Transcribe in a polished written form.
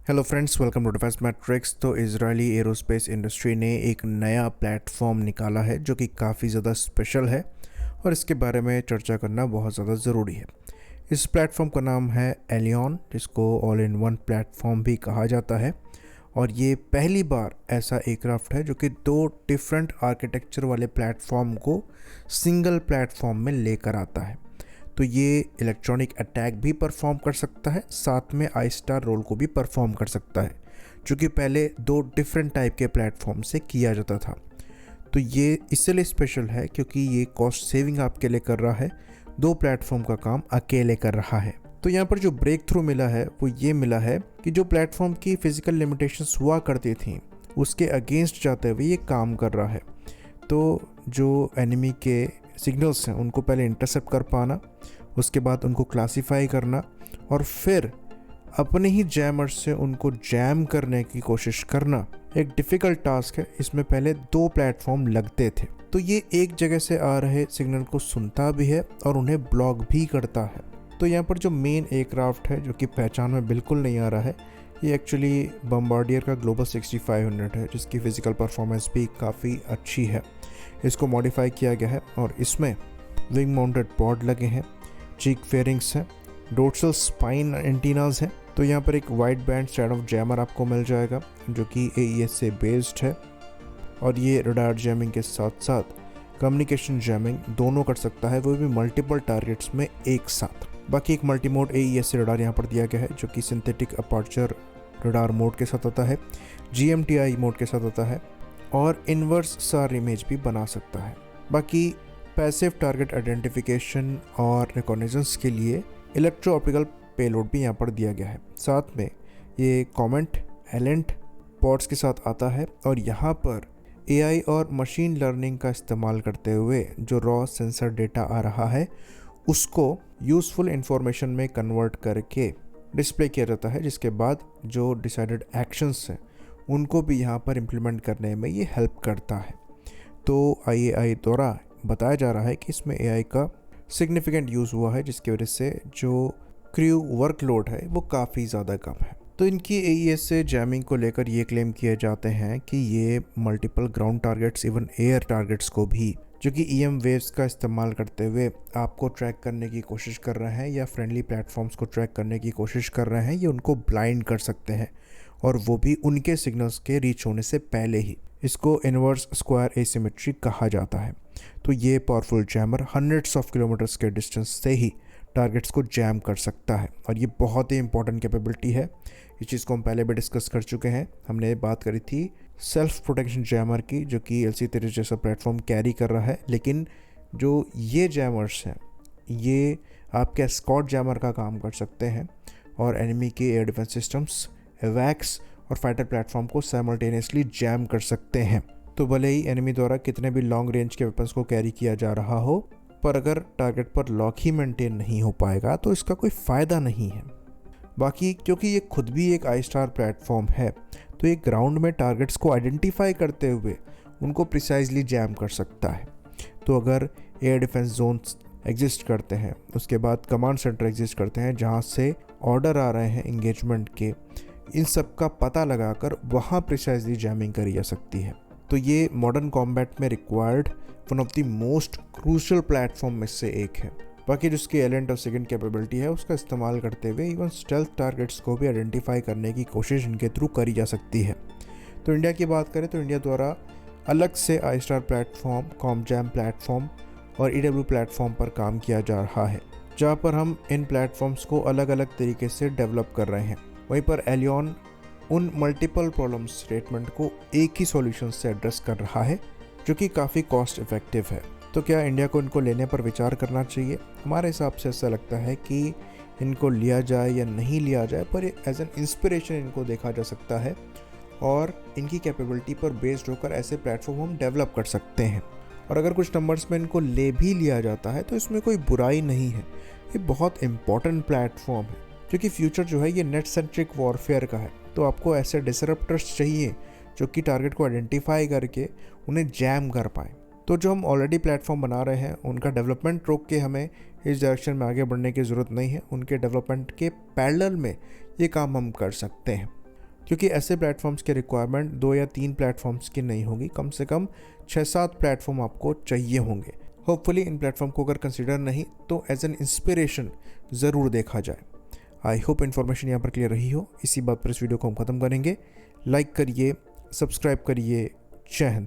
Hello friends, welcome to defence matrix. तो Israeli aerospace industry ने एक नया प्लेटफॉर्म निकाला है जो कि काफ़ी ज़्यादा स्पेशल है और इसके बारे में चर्चा करना बहुत ज़्यादा ज़रूरी है। इस प्लेटफॉर्म का नाम है एलियन, जिसको ऑल इन वन प्लेटफॉर्म भी कहा जाता है। और ये पहली बार ऐसा एयरक्राफ्ट है जो कि दो डिफरेंट आर्किटेक्चर वाले प्लेटफॉर्म को सिंगल प्लेटफॉर्म में लेकर आता है। तो ये इलेक्ट्रॉनिक अटैक भी परफॉर्म कर सकता है, साथ में आई स्टार रोल को भी परफॉर्म कर सकता है, जो कि पहले दो डिफरेंट टाइप के प्लेटफॉर्म से किया जाता था। तो ये इसलिए स्पेशल है क्योंकि ये कॉस्ट सेविंग आपके लिए कर रहा है, दो प्लेटफॉर्म का काम अकेले कर रहा है। तो यहाँ पर जो ब्रेक थ्रू मिला है वो ये मिला है कि जो प्लेटफॉर्म की फिजिकल लिमिटेशंस हुआ करती थी उसके अगेंस्ट जाते हुए ये काम कर रहा है। तो जो एनिमी के सिग्नल्स हैं उनको पहले इंटरसेप्ट कर पाना, उसके बाद उनको क्लासीफाई करना और फिर अपने ही जैमर से उनको जैम करने की कोशिश करना एक डिफ़िकल्ट टास्क है। इसमें पहले दो प्लेटफॉर्म लगते थे, तो ये एक जगह से आ रहे सिग्नल को सुनता भी है और उन्हें ब्लॉक भी करता है। तो यहाँ पर जो मेन एयरक्राफ्ट है जो कि पहचान में बिल्कुल नहीं आ रहा है, ये एक्चुअली बम्बार्डियर का ग्लोबल 6500 है, जिसकी फ़िज़िकल परफॉर्मेंस भी काफ़ी अच्छी है। इसको मॉडिफाई किया गया है और इसमें विंग माउंटेड पॉड लगे हैं, चीक फेयरिंग्स हैं, डोर्सल स्पाइन एंटीनाज हैं। तो यहाँ पर एक wide band stand of jammer आपको मिल जाएगा जो कि AES से बेस्ड है और ये रडार जैमिंग के साथ साथ कम्युनिकेशन जैमिंग दोनों कर सकता है, वो भी मल्टीपल टारगेट्स में एक साथ। बाकी एक मल्टी मोड AES से रडार यहाँ पर दिया गया है जो कि सिंथेटिक अपर्चर रडार मोड के साथ आता है, GMTI मोड के साथ आता है और इन्वर्स सार इमेज भी बना सकता है। बाकी पैसिव टारगेट आइडेंटिफिकेशन और रिकॉग्निशंस के लिए इलेक्ट्रो ऑप्टिकल पेलोड भी यहाँ पर दिया गया है। साथ में ये कॉमेंट एलेंट पॉड्स के साथ आता है और यहाँ पर AI और मशीन लर्निंग का इस्तेमाल करते हुए जो रॉ सेंसर डेटा आ रहा है उसको यूज़फुल इंफॉर्मेशन में कन्वर्ट करके डिस्प्ले किया जाता है, जिसके बाद जो डिसाइडेड एक्शंस हैं उनको भी यहाँ पर इम्प्लीमेंट करने में ये हेल्प करता है। तो IAI द्वारा बताया जा रहा है कि इसमें AI का सिग्निफिकेंट यूज़ हुआ है, जिसकी वजह से जो क्रू वर्कलोड है वो काफ़ी ज़्यादा कम है। तो इनकी AES से जैमिंग को लेकर ये क्लेम किए जाते हैं कि ये multiple ground targets, even air targets को भी जो कि EM वेव्स का इस्तेमाल करते हुए आपको ट्रैक करने की कोशिश कर रहे हैं या फ्रेंडली प्लेटफॉर्म्स को ट्रैक करने की कोशिश कर रहे हैं, ये उनको ब्लाइंड कर सकते हैं और वो भी उनके सिग्नल्स के रीच होने से पहले ही। इसको इन्वर्स स्क्वायर एसिमेट्री कहा जाता है। तो ये powerful jammer hundreds of kilometres के डिस्टेंस से ही टारगेट्स को जैम कर सकता है और ये बहुत ही इंपॉर्टेंट कैपेबिलिटी है। इस चीज़ को हम पहले भी डिस्कस कर चुके हैं। हमने बात करी थी सेल्फ प्रोटेक्शन जैमर की, जो कि LC-30 जैसा प्लेटफॉर्म कैरी कर रहा है, लेकिन जो ये जैमर्स हैं ये आपके स्कॉट जैमर का काम कर सकते हैं और एनिमी के एयर डिफेंस सिस्टम्स, एवैक्स और फाइटर प्लेटफॉर्म को साइमल्टेनियसली जैम कर सकते हैं। तो भले ही एनिमी द्वारा कितने भी लॉन्ग रेंज के वेपन्स को कैरी किया जा रहा हो, पर अगर टारगेट पर लॉक ही मेंटेन नहीं हो पाएगा तो इसका कोई फ़ायदा नहीं है। बाकी क्योंकि ये खुद भी एक आई स्टार प्लेटफॉर्म है, तो ये ग्राउंड में टारगेट्स को आइडेंटिफाई करते हुए उनको प्रिसाइजली जैम कर सकता है। तो अगर एयर डिफेंस जोन्स एग्जिस्ट करते हैं, उसके बाद कमांड सेंटर एग्जिस्ट करते हैं जहाँ से ऑर्डर आ रहे हैं इंगेजमेंट के, इन सब का पता लगाकर वहाँ प्रिसाइजली जैमिंग करी जा सकती है। तो ये मॉडर्न कॉम्बैट में required one of the most crucial platform में से एक है। बाकी जिसकी एलेंट और सेकंड कैपेबिलिटी है उसका इस्तेमाल करते हुए इवन स्टेल्थ टारगेट्स को भी आइडेंटिफाई करने की कोशिश इनके थ्रू करी जा सकती है। तो इंडिया की बात करें तो इंडिया द्वारा अलग से आई स्टार प्लेटफॉर्म, कॉमजैम प्लेटफॉर्म और EW प्लेटफॉर्म पर काम किया जा रहा है, जहाँ पर हम इन प्लेटफॉर्म्स को अलग अलग तरीके से डेवलप कर रहे हैं। वहीं पर एलियन उन मल्टीपल प्रॉब्लम स्टेटमेंट को एक ही सॉल्यूशन से एड्रेस कर रहा है, जो कि काफ़ी कॉस्ट इफेक्टिव है। तो क्या इंडिया को इनको लेने पर विचार करना चाहिए? हमारे हिसाब से ऐसा लगता है कि इनको लिया जाए या नहीं लिया जाए, पर एज एन इंस्पिरेशन इनको देखा जा सकता है और इनकी कैपेबिलिटी पर बेस्ड होकर ऐसे प्लेटफॉर्म हम डेवलप कर सकते हैं। और अगर कुछ नंबर्स में इनको ले भी लिया जाता है तो इसमें कोई बुराई नहीं है। ये बहुत इंपॉर्टेंट प्लेटफॉर्म है क्योंकि फ्यूचर जो है ये नेट सेंट्रिक वॉरफेयर का है। तो आपको ऐसे डिसरप्टर्स चाहिए जो कि टारगेट को आइडेंटिफाई करके उन्हें जैम कर पाएँ। तो जो हम ऑलरेडी प्लेटफॉर्म बना रहे हैं उनका डेवलपमेंट रोक के हमें इस डायरेक्शन में आगे बढ़ने की ज़रूरत नहीं है। उनके डेवलपमेंट के पैरेलल में ये काम हम कर सकते हैं। क्योंकि ऐसे प्लेटफॉर्म्स के रिक्वायरमेंट 2 या 3 प्लेटफॉर्म्स की नहीं होगी, कम से कम 6-7 प्लेटफॉर्म आपको चाहिए होंगे। होपफुली इन प्लेटफॉर्म को अगर कंसिडर नहीं तो एज एन इंस्पिरेशन ज़रूर देखा जाए। आई होप इन्फॉर्मेशन यहाँ पर क्लियर रही हो। इसी बात पर इस वीडियो को हम ख़त्म करेंगे। लाइक करिए, सब्सक्राइब करिए। जय हिंद।